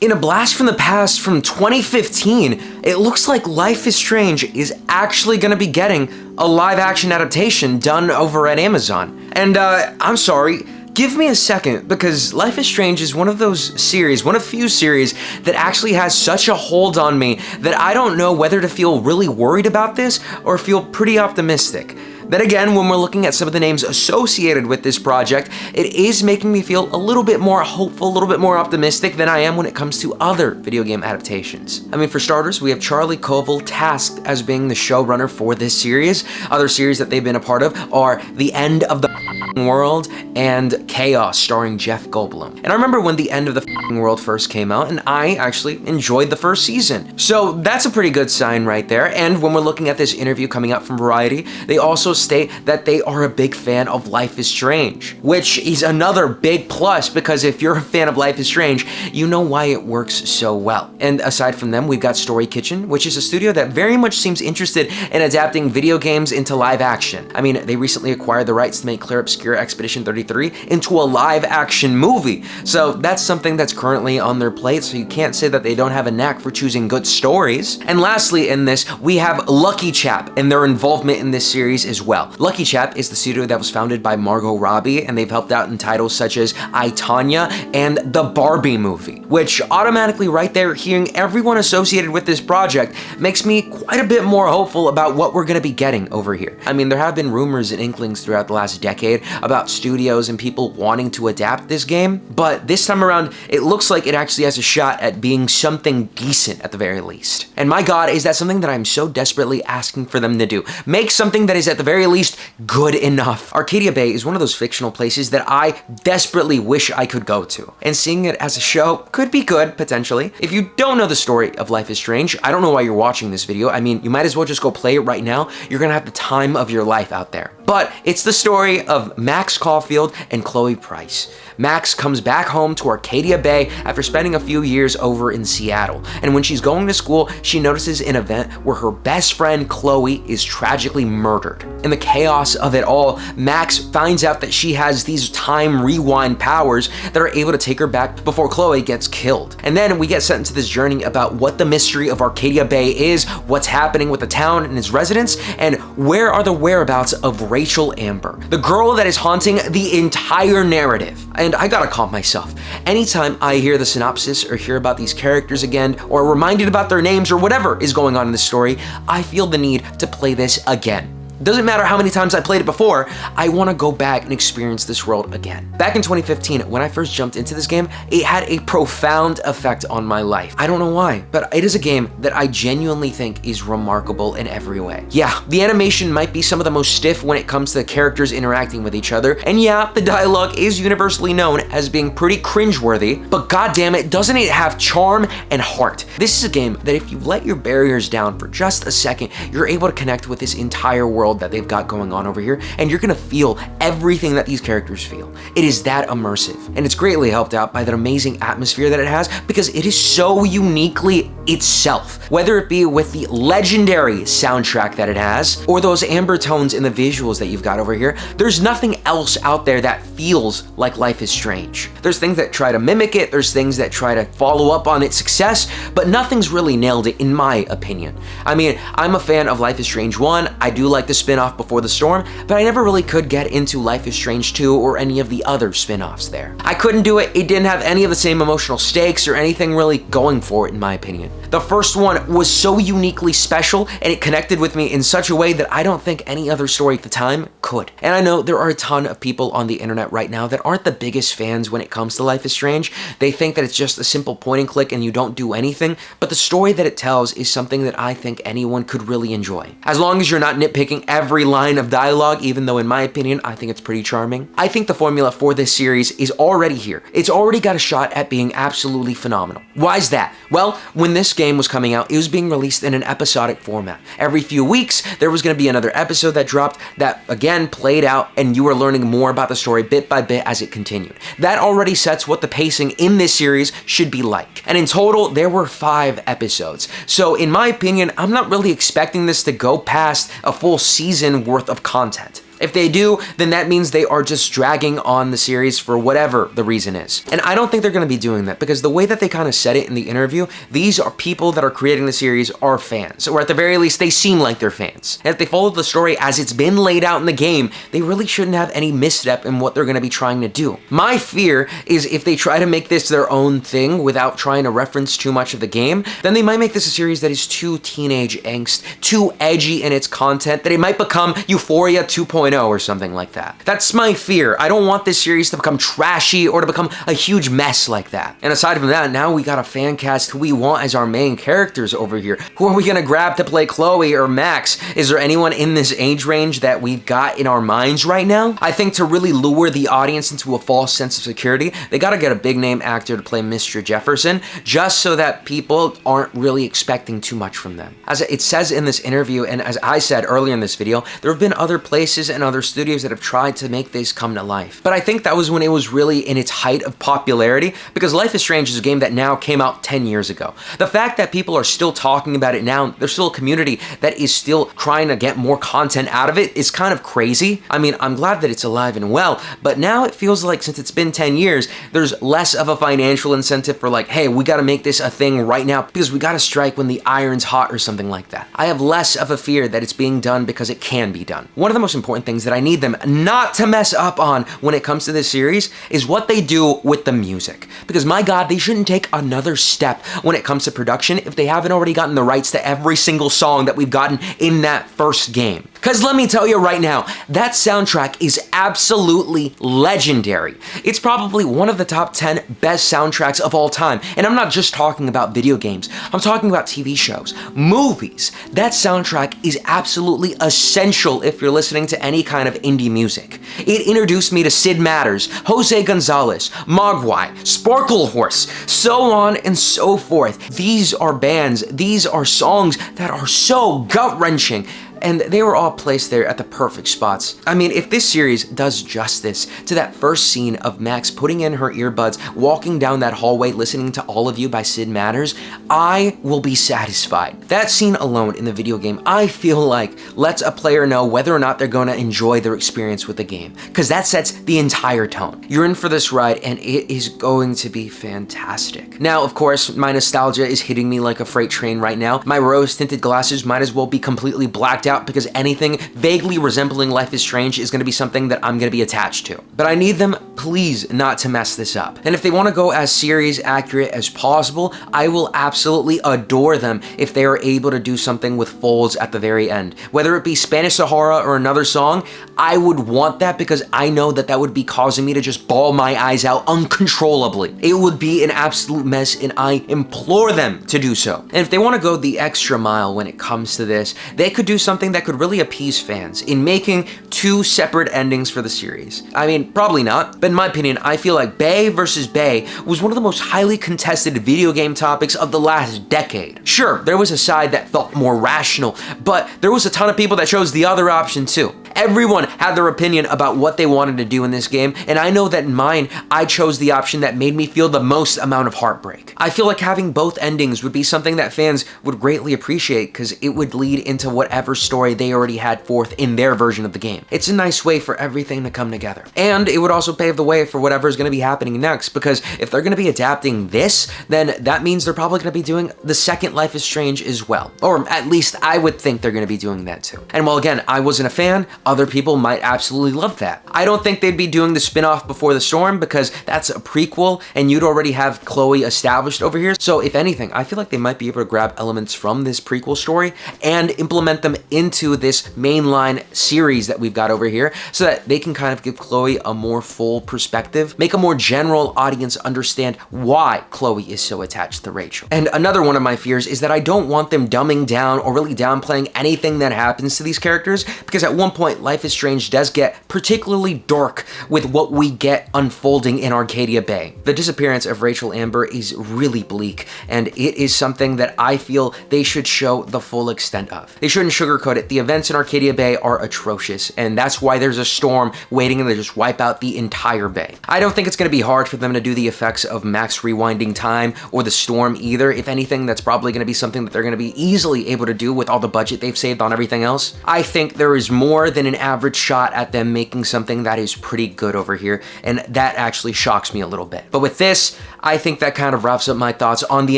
In a blast from the past from 2015, it looks like Life is Strange is actually going to be getting a live-action adaptation done over at Amazon. And I'm sorry, give me a second, because Life is Strange is one of those series, one of few series that actually has such a hold on me that I don't know whether to feel really worried about this or feel pretty optimistic. Then again, when we're looking at some of the names associated with this project, it is making me feel a little bit more hopeful, a little bit more optimistic than I am when it comes to other video game adaptations. I mean, for starters, we have Charlie Koval tasked as being the showrunner for this series. Other series that they've been a part of are The End of the World and Chaos, starring Jeff Goldblum. And I remember when The End of the World first came out, and I actually enjoyed the first season. So that's a pretty good sign right there. And when we're looking at this interview coming out from Variety, they also state that they are a big fan of Life is Strange, which is another big plus, because if you're a fan of Life is Strange, you know why it works so well. And aside from them, we've got Story Kitchen, which is a studio that very much seems interested in adapting video games into live action. I mean, they recently acquired the rights to make Clear Obscure Expedition 33 into a live action movie. So that's something that's currently on their plate, so you can't say that they don't have a knack for choosing good stories. And lastly in this, we have Lucky Chap and their involvement in this series as well. Lucky Chap is the studio that was founded by Margot Robbie, and they've helped out in titles such as I, Tonya and the Barbie movie, which automatically right there, hearing everyone associated with this project makes me quite a bit more hopeful about what we're gonna be getting over here. I mean, there have been rumors and inklings throughout the last decade about studios and people wanting to adapt this game, but this time around, it looks like it actually has a shot at being something decent at the very least. And my God, is that something that I'm so desperately asking for them to do. Make something that is at the very least good enough. Arcadia Bay is one of those fictional places that I desperately wish I could go to. And seeing it as a show could be good, potentially. If you don't know the story of Life is Strange, I don't know why you're watching this video. I mean, you might as well just go play it right now. You're gonna have the time of your life out there. But it's the story of Max Caulfield and Chloe Price. Max comes back home to Arcadia Bay after spending a few years over in Seattle. And when she's going to school, she notices an event where her best friend Chloe is tragically murdered. In the chaos of it all, Max finds out that she has these time rewind powers that are able to take her back before Chloe gets killed. And then we get sent into this journey about what the mystery of Arcadia Bay is, what's happening with the town and its residents, and where are the whereabouts of Rachel Amber, the girl that is haunting the entire narrative. And I gotta calm myself. Anytime I hear the synopsis or hear about these characters again, or reminded about their names or whatever is going on in the story, I feel the need to play this again. Doesn't matter how many times I played it before, I want to go back and experience this world again. Back in 2015, when I first jumped into this game, it had a profound effect on my life. I don't know why, but it is a game that I genuinely think is remarkable in every way. Yeah, the animation might be some of the most stiff when it comes to the characters interacting with each other, and yeah, the dialogue is universally known as being pretty cringeworthy, but goddamn it, doesn't it have charm and heart? This is a game that if you let your barriers down for just a second, you're able to connect with this entire world that they've got going on over here, and you're gonna feel everything that these characters feel. It is that immersive, and it's greatly helped out by that amazing atmosphere that it has, because it is so uniquely itself. Whether it be with the legendary soundtrack that it has, or those amber tones in the visuals that you've got over here, there's nothing else out there that feels like Life is Strange. There's things that try to mimic it, there's things that try to follow up on its success, but nothing's really nailed it in my opinion. I mean, I'm a fan of Life is Strange 1, I do like the spin-off Before the Storm, but I never really could get into Life is Strange 2 or any of the other spin-offs there. I couldn't do it, it didn't have any of the same emotional stakes or anything really going for it in my opinion. The first one was so uniquely special, and it connected with me in such a way that I don't think any other story at the time could. And I know there are a ton of people on the internet right now that aren't the biggest fans when it comes to Life is Strange. They think that it's just a simple point and click and you don't do anything, but the story that it tells is something that I think anyone could really enjoy. As long as you're not nitpicking every line of dialogue, even though in my opinion, I think it's pretty charming. I think the formula for this series is already here. It's already got a shot at being absolutely phenomenal. Why is that? Well, when this game was coming out, it was being released in an episodic format. Every few weeks, there was going to be another episode that dropped that, again, played out, and you were learning more about the story bit by bit as it continued. That already sets what the pacing in this series should be like. And in total, there were 5 episodes. So in my opinion, I'm not really expecting this to go past a full season worth of content. If they do, then that means they are just dragging on the series for whatever the reason is. And I don't think they're gonna be doing that because the way that they kind of said it in the interview, these are people that are creating the series are fans, or at the very least, they seem like they're fans. And if they follow the story as it's been laid out in the game, they really shouldn't have any misstep in what they're gonna be trying to do. My fear is if they try to make this their own thing without trying to reference too much of the game, then they might make this a series that is too teenage angst, too edgy in its content, that it might become Euphoria 2.0 or something like that. That's my fear. I don't want this series to become trashy or to become a huge mess like that. And aside from that, now we got a fan cast who we want as our main characters over here. Who are we gonna grab to play Chloe or Max? Is there anyone in this age range that we've got in our minds right now? I think to really lure the audience into a false sense of security, they gotta get a big name actor to play Mr. Jefferson, just so that people aren't really expecting too much from them. As it says in this interview, and as I said earlier in this video, there have been other places and other studios that have tried to make this come to life. But I think that was when it was really in its height of popularity, because Life is Strange is a game that now came out 10 years ago. The fact that people are still talking about it now, there's still a community that is still trying to get more content out of it, is kind of crazy. I mean, I'm glad that it's alive and well, but now it feels like since it's been 10 years, there's less of a financial incentive for like, hey, we gotta make this a thing right now because we gotta strike when the iron's hot or something like that. I have less of a fear that it's being done because it can be done. One of the most important things that I need them not to mess up on when it comes to this series is what they do with the music. Because my God, they shouldn't take another step when it comes to production if they haven't already gotten the rights to every single song that we've gotten in that first game. Because let me tell you right now, that soundtrack is absolutely legendary. It's probably one of the top 10 best soundtracks of all time. And I'm not just talking about video games. I'm talking about TV shows, movies. That soundtrack is absolutely essential if you're listening to any kind of indie music. It introduced me to Syd Matters, Jose Gonzalez, Mogwai, Sparklehorse, so on and so forth. These are bands, these are songs that are so gut-wrenching, and they were all placed there at the perfect spots. I mean, if this series does justice to that first scene of Max putting in her earbuds, walking down that hallway, listening to All of You by Syd Matters, I will be satisfied. That scene alone in the video game, I feel like lets a player know whether or not they're going to enjoy their experience with the game, because that sets the entire tone. You're in for this ride, and it is going to be fantastic. Now, of course, my nostalgia is hitting me like a freight train right now. My rose-tinted glasses might as well be completely blacked out because anything vaguely resembling Life is Strange is going to be something that I'm going to be attached to. But I need them, please, not to mess this up. And if they want to go as series accurate as possible, I will absolutely adore them if they are able to do something with folds at the very end. Whether it be Spanish Sahara or another song, I would want that because I know that that would be causing me to just bawl my eyes out uncontrollably. It would be an absolute mess, and I implore them to do so. And if they want to go the extra mile when it comes to this, they could do something that could really appease fans in making two separate endings for the series. I mean, probably not, but in my opinion, I feel like Bay versus Bay was one of the most highly contested video game topics of the last decade. Sure, there was a side that felt more rational, but there was a ton of people that chose the other option too. Everyone had their opinion about what they wanted to do in this game, and I know that in mine, I chose the option that made me feel the most amount of heartbreak. I feel like having both endings would be something that fans would greatly appreciate because it would lead into whatever story they already had forth in their version of the game. It's a nice way for everything to come together. And it would also pave the way for whatever is going to be happening next, because if they're going to be adapting this, then that means they're probably going to be doing the second Life is Strange as well. Or at least I would think they're going to be doing that too. And while again, I wasn't a fan, other people might absolutely love that. I don't think they'd be doing the spin-off Before the Storm because that's a prequel and you'd already have Chloe established over here. So if anything, I feel like they might be able to grab elements from this prequel story and implement them into this mainline series that we've got over here so that they can kind of give Chloe a more full perspective, make a more general audience understand why Chloe is so attached to Rachel. And another one of my fears is that I don't want them dumbing down or really downplaying anything that happens to these characters, because at one point Life is Strange does get particularly dark with what we get unfolding in Arcadia Bay. The disappearance of Rachel Amber is really bleak, and it is something that I feel they should show the full extent of. They shouldn't sugarcoat it. The events in Arcadia Bay are atrocious, and that's why there's a storm waiting to just wipe out the entire bay. I don't think it's going to be hard for them to do the effects of Max rewinding time or the storm either. If anything, that's probably going to be something that they're going to be easily able to do with all the budget they've saved on everything else. I think there is more than than an average shot at them making something that is pretty good over here, and that actually shocks me a little bit. But with this, I think that kind of wraps up my thoughts on the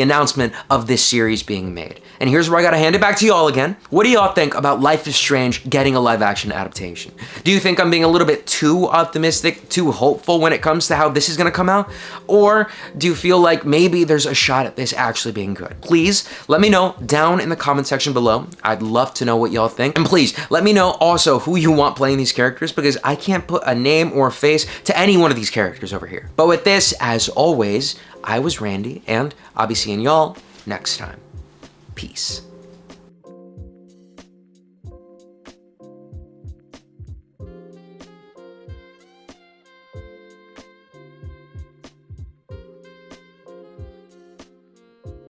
announcement of this series being made. And here's where I gotta hand it back to y'all again. What do y'all think about Life is Strange getting a live action adaptation? Do you think I'm being a little bit too optimistic, too hopeful when it comes to how this is gonna come out? Or do you feel like maybe there's a shot at this actually being good? Please let me know down in the comment section below. I'd love to know what y'all think. And please let me know also who you want playing these characters, because I can't put a name or a face to any one of these characters over here. But with this, as always, I was Randy, and I'll be seeing y'all next time. Peace.